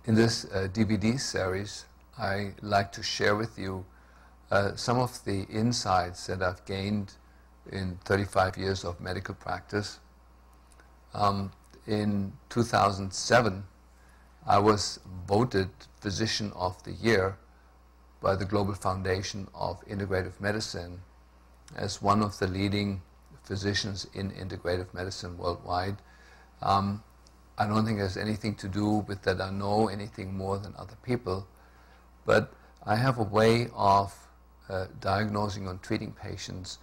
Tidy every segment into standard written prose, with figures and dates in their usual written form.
In this DVD series, I like to share with you some of the insights that I've gained in 35 years of medical practice. In 2007, I was voted Physician of the Year by the Global Foundation of Integrative Medicine as one of the leading physicians in integrative medicine worldwide. I don't think it has anything to do with that I know anything more than other people, but I have a way of diagnosing and treating patients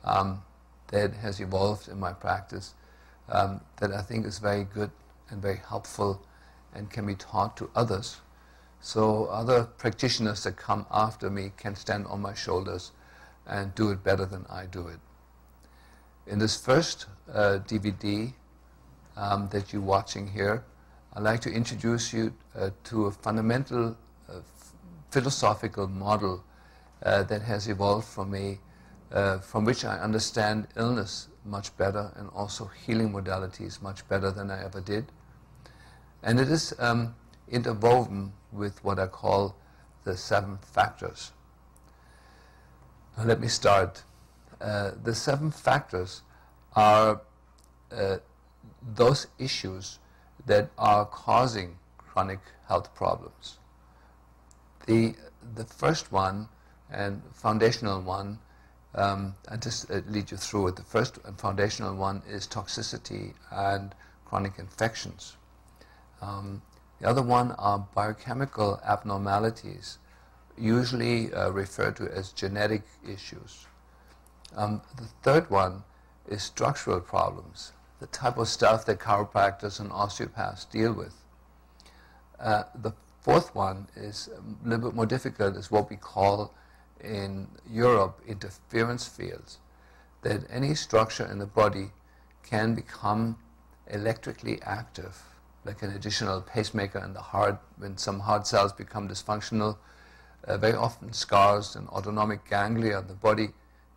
that has evolved in my practice that I think is very good and very helpful and can be taught to others. So other practitioners that come after me can stand on my shoulders and do it better than I do it. In this first DVD that you're watching here, I'd like to introduce you to a fundamental philosophical model that has evolved from me, from which I understand illness much better and also healing modalities much better than I ever did. And it is interwoven with what I call the 7 factors. Now let me start. The 7 factors are those issues that are causing chronic health problems. The first one and foundational one, I just lead you through it. The first and foundational one is toxicity and chronic infections. The other one are biochemical abnormalities, usually referred to as genetic issues. The third one is structural problems, the type of stuff that chiropractors and osteopaths deal with. The fourth one is a little bit more difficult, is what we call in Europe interference fields, that any structure in the body can become electrically active, like an additional pacemaker in the heart. When some heart cells become dysfunctional, very often scars and autonomic ganglia in the body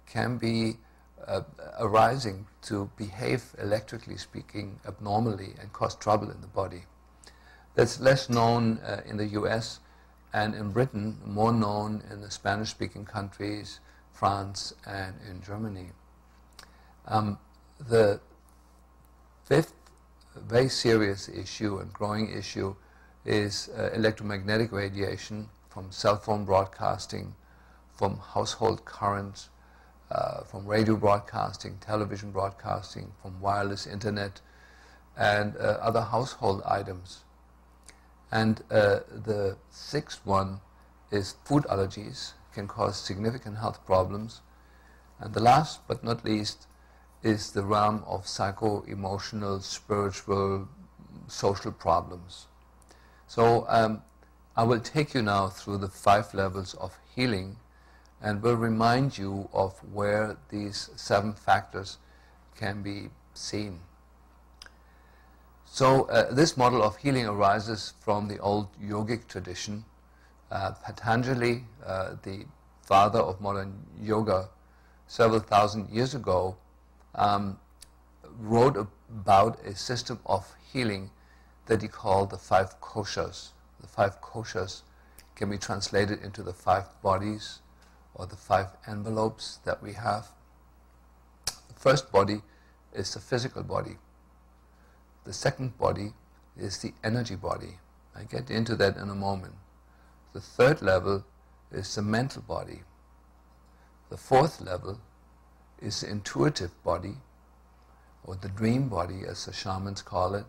can be arising to behave, electrically speaking, abnormally and cause trouble in the body. That's less known in the US and in Britain, more known in the Spanish-speaking countries, France and in Germany. The fifth very serious issue and growing issue is electromagnetic radiation from cell phone broadcasting, from household currents, from radio broadcasting, television broadcasting, from wireless internet, and other household items. And the sixth one is food allergies, can cause significant health problems. And the last but not least is the realm of psycho-emotional, spiritual, social problems. So I will take you now through the 5 levels of healing and will remind you of where these 7 factors can be seen. So this model of healing arises from the old yogic tradition. Patanjali, the father of modern yoga, several thousand years ago, wrote about a system of healing that he called the 5 koshas. The 5 koshas can be translated into the 5 bodies or the 5 envelopes that we have. The first body is the physical body. The second body is the energy body. I get into that in a moment. The third level is the mental body. The fourth level is the intuitive body, or the dream body as the shamans call it.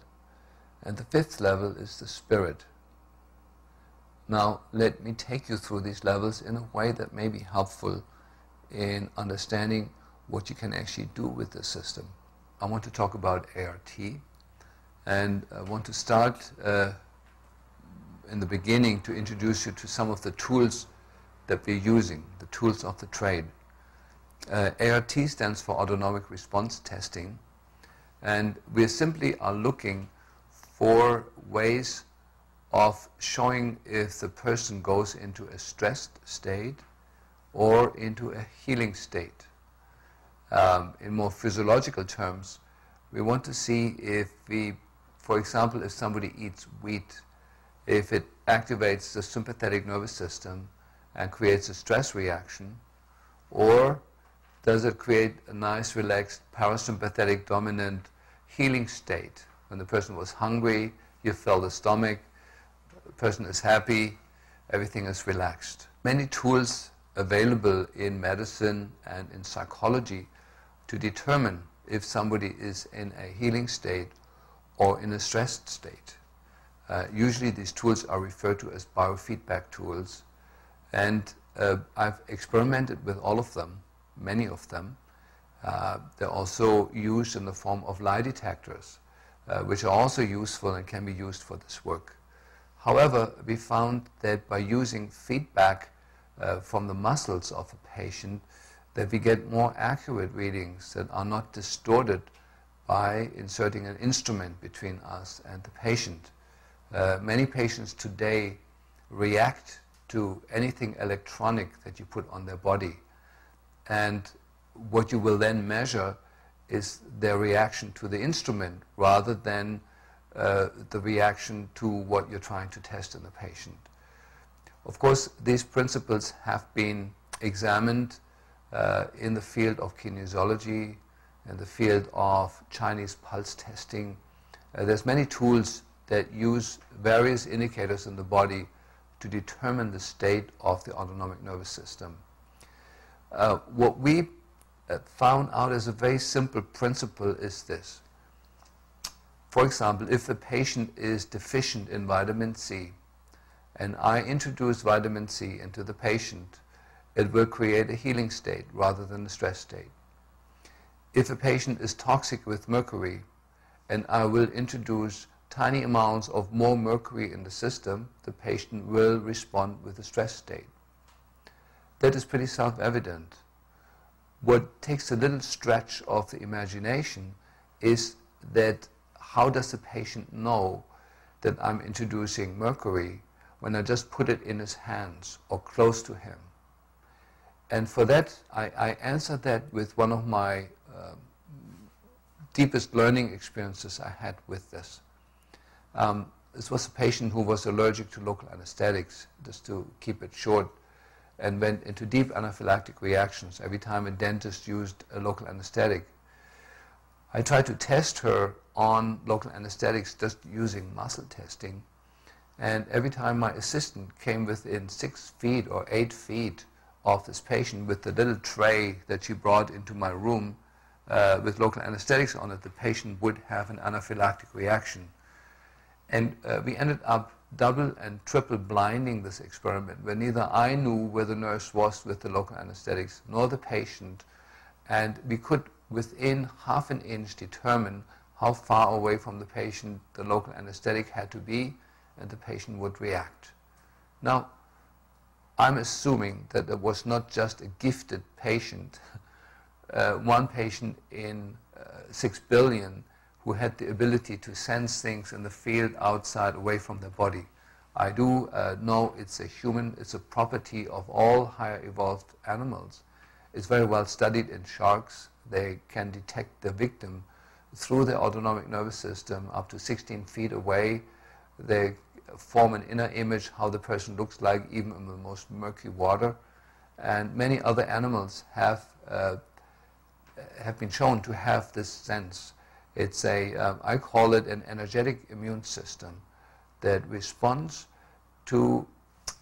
And the fifth level is the spirit. Now let me take you through these levels in a way that may be helpful in understanding what you can actually do with this system. I want to talk about ART, and I want to start in the beginning to introduce you to some of the tools that we're using, the tools of the trade. ART stands for Autonomic Response Testing, and we simply are looking for ways of showing if the person goes into a stressed state or into a healing state. In more physiological terms, we want to see if we, for example, if somebody eats wheat if it activates the sympathetic nervous system and creates a stress reaction, or does it create a nice, relaxed, parasympathetic dominant healing state? When the person was hungry, you felt the stomach, the person is happy, everything is relaxed. Many tools available in medicine and in psychology to determine if somebody is in a healing state or in a stressed state. Usually these tools are referred to as biofeedback tools, and I've experimented with all of them, many of them. They're also used in the form of lie detectors, which are also useful and can be used for this work. However, we found that by using feedback from the muscles of a patient, that we get more accurate readings that are not distorted by inserting an instrument between us and the patient. Many patients today react to anything electronic that you put on their body, and what you will then measure is their reaction to the instrument rather than the reaction to what you're trying to test in the patient. Of course, these principles have been examined in the field of kinesiology, in the field of Chinese pulse testing. There's many tools that use various indicators in the body to determine the state of the autonomic nervous system. What we found out as a very simple principle is this. For example, if the patient is deficient in vitamin C, and I introduce vitamin C into the patient, it will create a healing state rather than a stress state. If a patient is toxic with mercury, and I will introduce tiny amounts of more mercury in the system, the patient will respond with a stress state. That is pretty self-evident. What takes a little stretch of the imagination is that how does the patient know that I'm introducing mercury when I just put it in his hands or close to him? And for that, I answered that with one of my deepest learning experiences I had with this. This was a patient who was allergic to local anesthetics, just to keep it short, and went into deep anaphylactic reactions every time a dentist used a local anesthetic. I tried to test her on local anesthetics just using muscle testing, and every time my assistant came within 6 feet or 8 feet of this patient with the little tray that she brought into my room with local anesthetics on it, the patient would have an anaphylactic reaction. And we ended up double and triple blinding this experiment, where neither I knew where the nurse was with the local anesthetics nor the patient, and we could within half an inch determine how far away from the patient the local anesthetic had to be, and the patient would react. Now, I'm assuming that it was not just a gifted patient, one patient in 6 billion who had the ability to sense things in the field outside, away from their body. I do know it's a property of all higher evolved animals. It's very well studied in sharks. They can detect the victim through their autonomic nervous system up to 16 feet away. They form an inner image how the person looks like even in the most murky water. And many other animals have been shown to have this sense. It's I call it an energetic immune system that responds to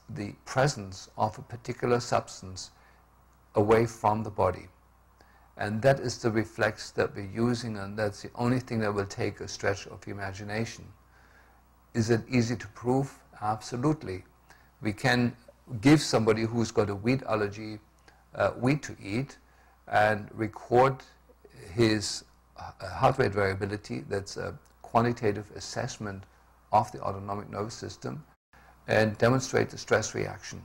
the presence of a particular substance away from the body. And that is the reflex that we're using, and that's the only thing that will take a stretch of the imagination. Is it easy to prove? Absolutely. We can give somebody who's got a wheat allergy wheat to eat and record his heart rate variability. That's a quantitative assessment of the autonomic nervous system, and demonstrate the stress reaction.